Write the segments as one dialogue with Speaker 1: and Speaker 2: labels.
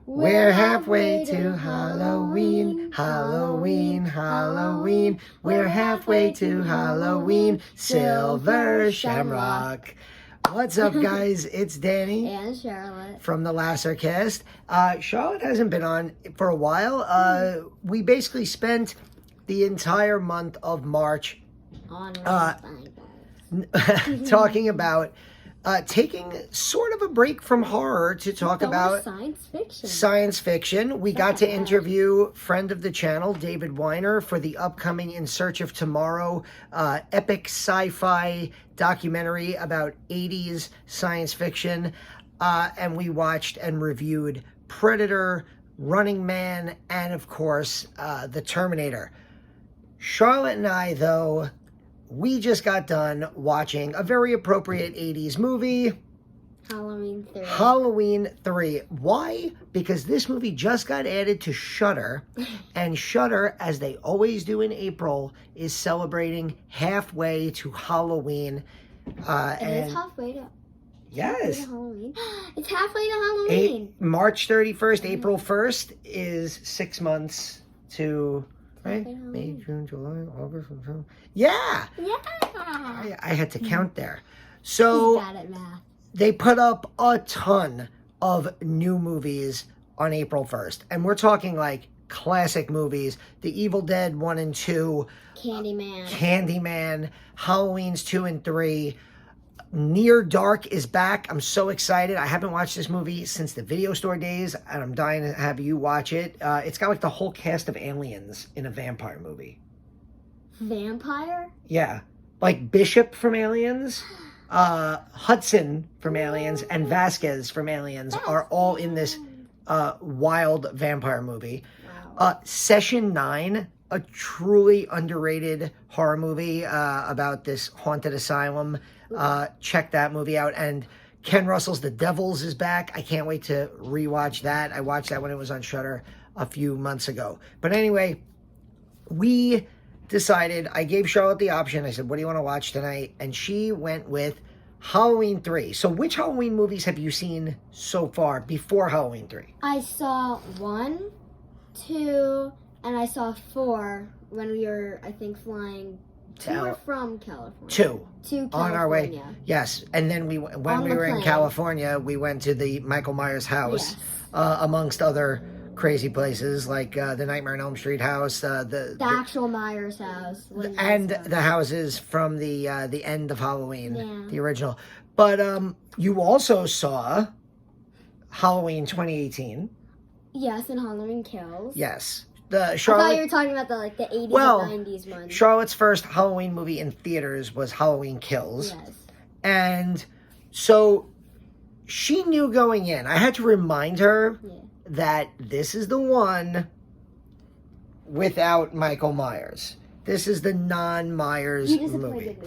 Speaker 1: We're halfway to Halloween, Halloween, Halloween. We're halfway to Halloween, Silver Shamrock. What's up, guys? It's Danny
Speaker 2: and Charlotte
Speaker 1: from the Lassercast. Charlotte hasn't been on for a while. We basically spent the entire month of March talking about taking sort of a break from horror to talk about science fiction. We got to interview friend of the channel, David Weiner, for the upcoming In Search of Tomorrow epic sci-fi documentary about 80s science fiction. And we watched and reviewed Predator, Running Man, and of course, The Terminator. Charlotte and I, though, we just got done watching a very appropriate 80s movie.
Speaker 2: Halloween 3.
Speaker 1: Halloween 3. Why? Because this movie just got added to Shudder. And Shudder, as they always do in April, is celebrating halfway to Halloween.
Speaker 2: It is halfway to...
Speaker 1: Yes.
Speaker 2: Halloween. It's halfway to Halloween.
Speaker 1: March 31st, April 1st is 6 months to... Right? May, June, July, August. Yeah. I had to count there. So
Speaker 2: He's bad at math.
Speaker 1: They put up a ton of new movies on April 1st. And we're talking like classic movies. The Evil Dead 1 and 2. Candyman. Halloween's 2 and 3. Near Dark is back. I'm so excited. I haven't watched this movie since the video store days, and I'm dying to have you watch it. It's got like the whole cast of aliens in a vampire movie.
Speaker 2: Vampire?
Speaker 1: Yeah. Like Bishop from Aliens, Hudson from Aliens, and Vasquez from Aliens are all in this wild vampire movie.
Speaker 2: Wow.
Speaker 1: Session 9, a truly underrated horror movie about this haunted asylum. Check that movie out. And Ken Russell's The Devils is back. I can't wait to rewatch that. I watched that when it was on Shudder a few months ago. But anyway, we decided, I gave Charlotte the option. I said, what do you want to watch tonight? And she went with Halloween 3. So which Halloween movies have you seen so far before Halloween 3?
Speaker 2: I saw 1, 2, and I saw 4 when we were, I think, flying to from California. 2 to California.
Speaker 1: On our way. Yes. And then when we were in California, we went to the Michael Myers house, amongst other crazy places like the Nightmare on Elm Street house, the
Speaker 2: actual Myers house,
Speaker 1: and the houses from the end of Halloween, the original. But you also saw Halloween 2018.
Speaker 2: Yes, and Halloween Kills.
Speaker 1: Yes.
Speaker 2: I thought you were talking about the 80s and 90s one.
Speaker 1: Charlotte's first Halloween movie in theaters was Halloween Kills.
Speaker 2: Yes.
Speaker 1: And so she knew going in. I had to remind her that this is the one without Michael Myers. This is the non-Myers movie.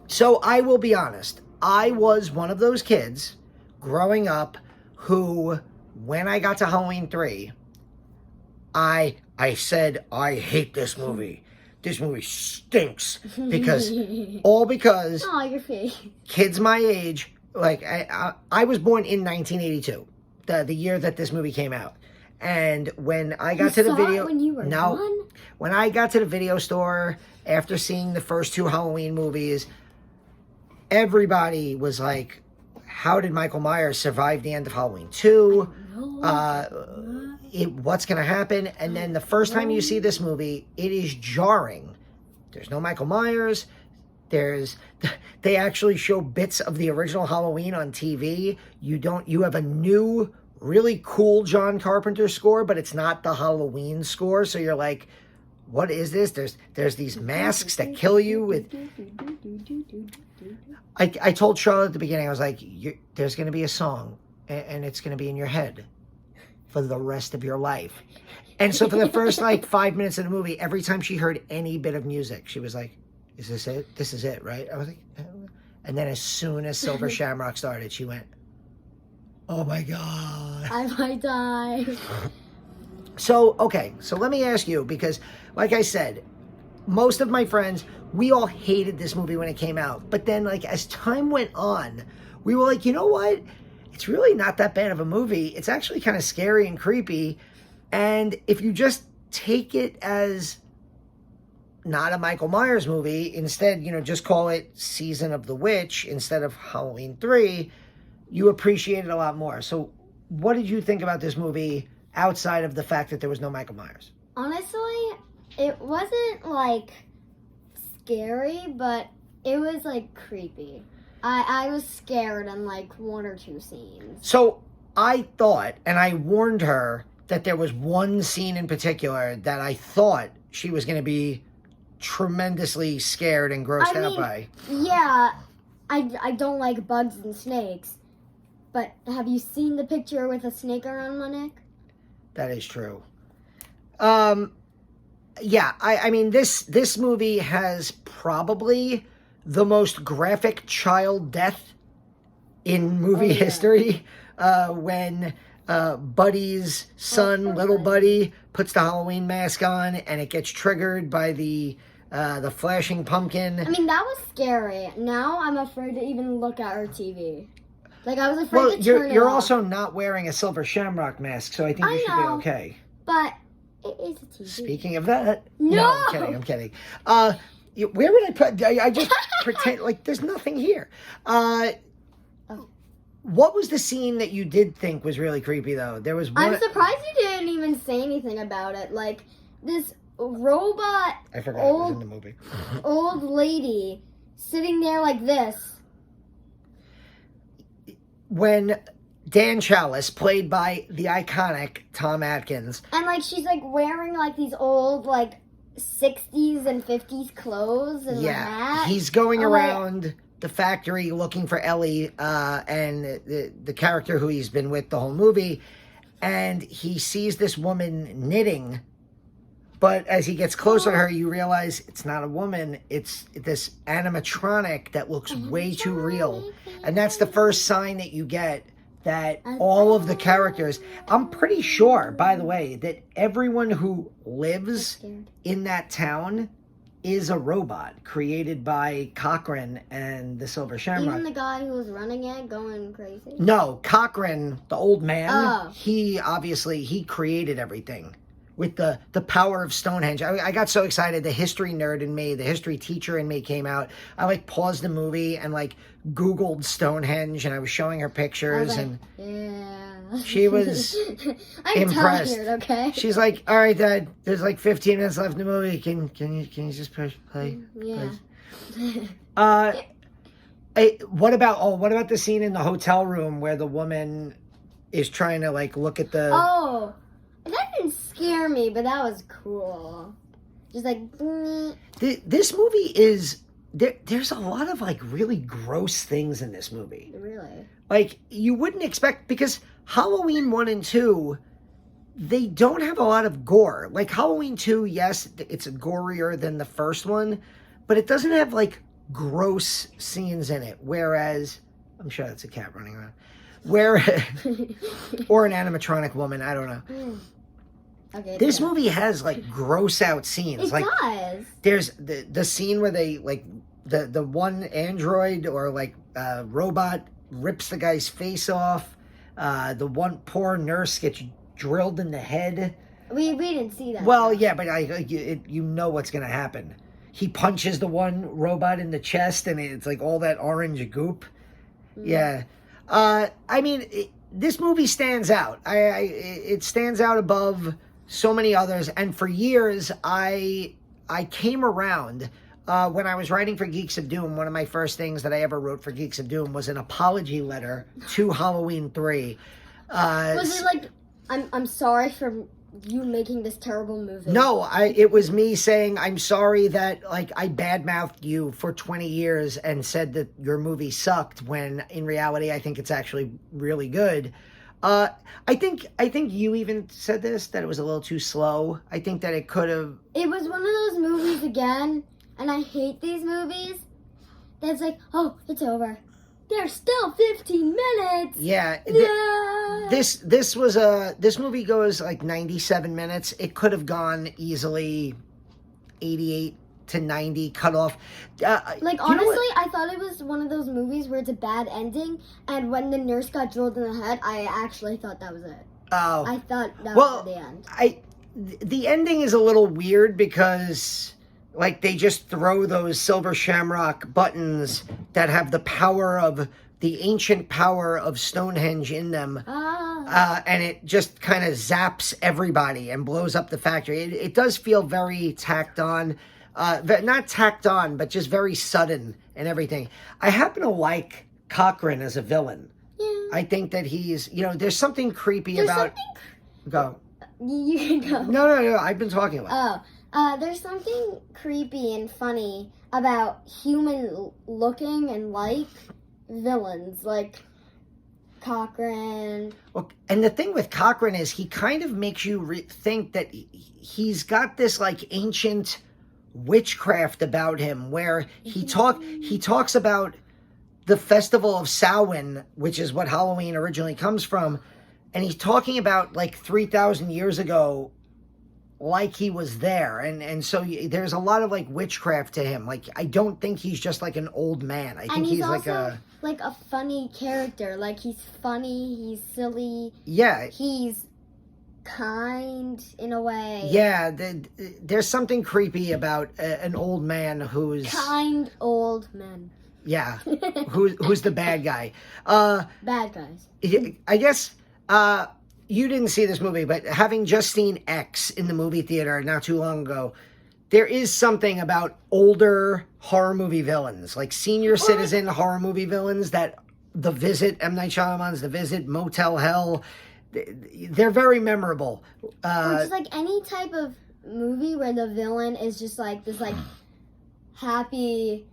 Speaker 1: So I will be honest. I was one of those kids growing up who, when I got to Halloween 3... I said, I hate this movie. This movie stinks. Because
Speaker 2: Oh, your face.
Speaker 1: Kids my age, like, I was born in 1982, the year that this movie came out. And when I got to the video...
Speaker 2: when you were one?
Speaker 1: When I got to the video store, after seeing the first 2 Halloween movies, everybody was like, how did Michael Myers survive the end of Halloween 2? What's going to happen? And then the first time you see this movie, it is jarring. There's no Michael Myers. They actually show bits of the original Halloween on TV. You have a new, really cool John Carpenter score, but it's not the Halloween score. So you're like, what is this? There's these masks that kill you with... I told Charlotte at the beginning, I was like, there's going to be a song, and it's going to be in your head for the rest of your life. And so for the first 5 minutes of the movie, every time she heard any bit of music, she was like, is this it? This is it, right? I was like, and then as soon as Silver Shamrock started, she went, oh my God.
Speaker 2: I might die.
Speaker 1: So, okay, so let me ask you, because like I said, most of my friends, we all hated this movie when it came out. But then, as time went on, we were like, you know what? it's really not that bad of a movie. It's actually kind of scary and creepy. And if you just take it as not a Michael Myers movie, instead, just call it Season of the Witch instead of Halloween 3, you appreciate it a lot more. So what did you think about this movie outside of the fact that there was no Michael Myers?
Speaker 2: Honestly, it wasn't, like, scary, but it was, like, creepy. I was scared in, like, 1 or 2 scenes.
Speaker 1: So I thought, and I warned her, that there was one scene in particular that I thought she was going to be tremendously scared and grossed out by.
Speaker 2: Yeah, I don't like bugs and snakes, but have you seen the picture with a snake around my neck?
Speaker 1: That is true. Yeah, I mean, this movie has probably the most graphic child death in movie history. When Buddy's son, little Buddy, puts the Halloween mask on and it gets triggered by the flashing pumpkin.
Speaker 2: I mean, that was scary. Now I'm afraid to even look at our TV. Like, I was afraid to turn it off.
Speaker 1: You're also not wearing a Silver Shamrock mask, so I think you should be okay.
Speaker 2: But it is a TV.
Speaker 1: Speaking of that,
Speaker 2: no,
Speaker 1: I'm kidding. Where would I put? I just pretend like there's nothing here. What was the scene that you did think was really creepy, though? There was one...
Speaker 2: I'm surprised you didn't even say anything about it. Like, this robot...
Speaker 1: I forgot it was in the movie.
Speaker 2: Old lady sitting there like this.
Speaker 1: When Dan Chalice, played by the iconic Tom Atkins...
Speaker 2: And, like, she's, like, wearing, like, these old, like, 60s and 50s clothes and a hat.
Speaker 1: He's going around... the factory looking for Ellie and the character who he's been with the whole movie, and he sees this woman knitting, but as he gets closer to her, you realize it's not a woman, it's this animatronic that looks way too real. And that's the first sign that you get that all of the characters, I'm pretty sure, by the way, that everyone who lives in that town is a robot created by Cochran and the Silver Shamrock.
Speaker 2: Even the guy who was running it, going crazy?
Speaker 1: No, Cochran, the old man, he created everything with the power of Stonehenge. I got so excited. The history nerd in me, the history teacher in me came out. I like paused the movie and like Googled Stonehenge, and I was showing her pictures, and she was impressed.
Speaker 2: Tired, okay?
Speaker 1: She's like, "All right, Dad, there's like 15 minutes left in the movie. Can you just push play?"
Speaker 2: Yeah.
Speaker 1: What about the scene in the hotel room where the woman is trying to like look at the...
Speaker 2: Oh, that didn't scare me, but that was cool. Just like...
Speaker 1: This movie is... There's a lot of like really gross things in this movie.
Speaker 2: Really?
Speaker 1: Like, you wouldn't expect, because Halloween 1 and 2, they don't have a lot of gore. Like, Halloween 2, yes, it's gorier than the first one, but it doesn't have, like, gross scenes in it. Whereas, I'm sure that's a cat running around. Or an animatronic woman, I don't know.
Speaker 2: Okay,
Speaker 1: this movie has, like, gross out scenes.
Speaker 2: It does.
Speaker 1: There's the scene where they, like, the one android or, like, robot rips the guy's face off. The one poor nurse gets drilled in the head.
Speaker 2: We didn't see that.
Speaker 1: Well, yeah, but you know what's going to happen. He punches the one robot in the chest, and it's like all that orange goop. Yeah. I mean, this movie stands out. It stands out above so many others. And for years, I came around... when I was writing for Geeks of Doom, one of my first things that I ever wrote for Geeks of Doom was an apology letter to Halloween 3.
Speaker 2: Was it like, I'm sorry for you making this terrible movie?
Speaker 1: No, it was me saying, I'm sorry that like I badmouthed you for 20 years and said that your movie sucked, when in reality I think it's actually really good. I think you even said this, that it was a little too slow. I think that it could have... It
Speaker 2: was one of those movies again... And I hate these movies that's like, oh, it's over. There's still 15 minutes.
Speaker 1: Yeah. This movie goes like 97 minutes. It could have gone easily 88 to 90, cut off.
Speaker 2: Like, honestly, I thought it was one of those movies where it's a bad ending, and when the nurse got drilled in the head, I actually thought that was it.
Speaker 1: Oh.
Speaker 2: I thought that was the end.
Speaker 1: The ending is a little weird because, like, they just throw those Silver Shamrock buttons that have the power of the ancient power of Stonehenge in them, and it just kind of zaps everybody and blows up the factory. It does feel very tacked on, not tacked on, but just very sudden and everything. I happen to like Cochran as a villain.
Speaker 2: Yeah.
Speaker 1: I think that he's, there's something creepy about. Go.
Speaker 2: You can go.
Speaker 1: No. I've been talking about.
Speaker 2: There's something creepy and funny about human-looking and like villains, like Cochran.
Speaker 1: Well, and the thing with Cochran is he kind of makes you think that he's got this like ancient witchcraft about him, where he talks about the festival of Samhain, which is what Halloween originally comes from, and he's talking about like 3,000 years ago, like he was there, and so there's a lot of like witchcraft to him. Like, I don't think he's just like an old man. I think he's
Speaker 2: also like a funny character. Like, he's funny, he's silly.
Speaker 1: Yeah.
Speaker 2: He's kind in a way.
Speaker 1: Yeah, there's something creepy about an old man who's
Speaker 2: kind old man.
Speaker 1: Yeah, who's the bad guy?
Speaker 2: Bad guys.
Speaker 1: I guess you didn't see this movie, but having just seen X in the movie theater not too long ago, there is something about older horror movie villains, like senior citizen horror movie villains, that The Visit, M. Night Shyamalan's The Visit, Motel Hell, they're very memorable.
Speaker 2: Or just like any type of movie where the villain is just like this like happy,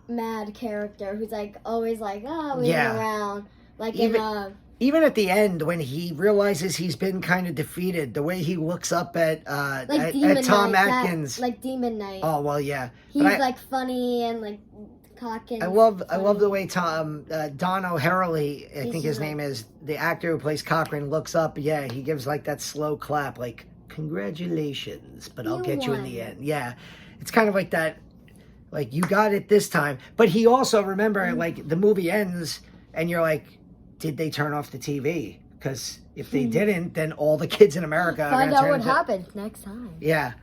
Speaker 2: mad character who's like always like, waving around. Like
Speaker 1: even at the end, when he realizes he's been kind of defeated, the way he looks up at Tom Atkins,
Speaker 2: like Demon Knight.
Speaker 1: Oh well, yeah.
Speaker 2: He's like funny and like cocky.
Speaker 1: I love the way Don O'Harley, I think his name is, the actor who plays Cochran, looks up. Yeah, he gives like that slow clap, like congratulations, but I'll get you in the end. Yeah, it's kind of like that. Like, you got it this time. But he also, remember, like, the movie ends, and you're like, did they turn off the TV? Because if they didn't, then all the kids in America are
Speaker 2: find out what happens next time.
Speaker 1: Yeah.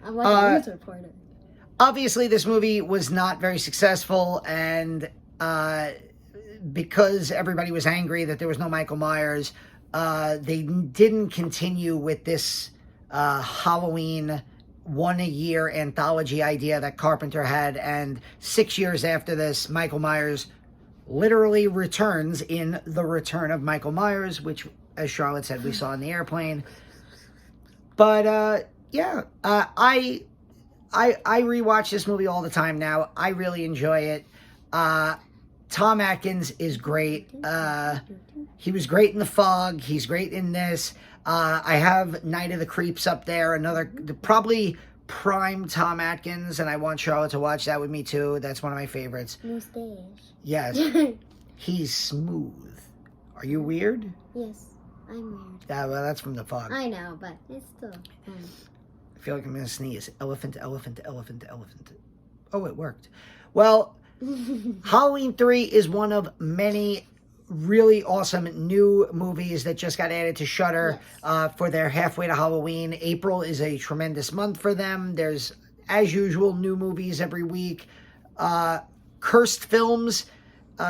Speaker 2: I'm like a news reporter.
Speaker 1: Obviously, this movie was not very successful, and because everybody was angry that there was no Michael Myers, they didn't continue with this Halloween one-a-year anthology idea that Carpenter had, and 6 years after this, Michael Myers literally returns in The Return of Michael Myers, which, as Charlotte said, we saw in the airplane. But I rewatch this movie all the time now. I really enjoy it. Tom Atkins is great. He was great in The Fog. He's great in this. I have Night of the Creeps up there, probably prime Tom Atkins, and I want Charlotte to watch that with me too. That's one of my favorites.
Speaker 2: Mustache.
Speaker 1: Yes. He's smooth. Are you weird?
Speaker 2: Yes, I'm weird.
Speaker 1: Yeah, well, that's from The Fog.
Speaker 2: I know, but it's still fun.
Speaker 1: I feel like I'm going to sneeze. Elephant, elephant, elephant, elephant. Oh, it worked. Well, Halloween 3 is one of many really awesome new movies that just got added to Shudder for their halfway to Halloween. April is a tremendous month for them. There's, as usual, new movies every week. Cursed Films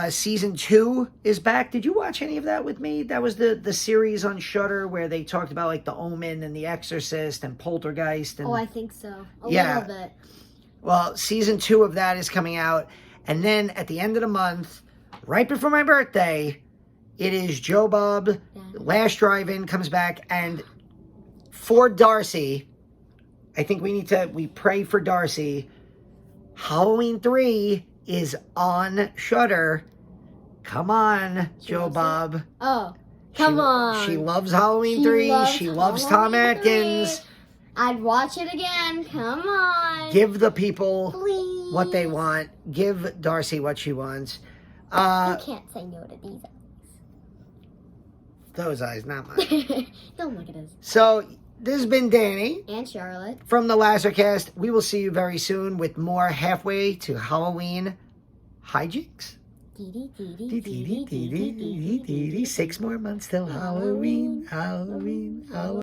Speaker 1: season 2 is back. Did you watch any of that with me? That was the series on Shudder where they talked about like The Omen and The Exorcist and Poltergeist. And,
Speaker 2: I think so. A little bit.
Speaker 1: Well, season 2 of that is coming out. And then at the end of the month, right before my birthday, it is Joe Bob, Last Drive-In comes back. And for Darcy, I think we pray for Darcy. Halloween 3 is on Shudder. Come on, Joe Bob.
Speaker 2: Oh, come on.
Speaker 1: She loves Halloween 3. She loves Tom Atkins.
Speaker 2: I'd watch it again. Come on.
Speaker 1: Give the people what they want. Give Darcy what she wants.
Speaker 2: You can't say no to these eyes.
Speaker 1: Those eyes, not mine.
Speaker 2: Don't look at us.
Speaker 1: So, This has been Danny.
Speaker 2: And Charlotte.
Speaker 1: From the Lazarcast. We will see you very soon with more halfway to Halloween hijinks. 6 more months till Halloween.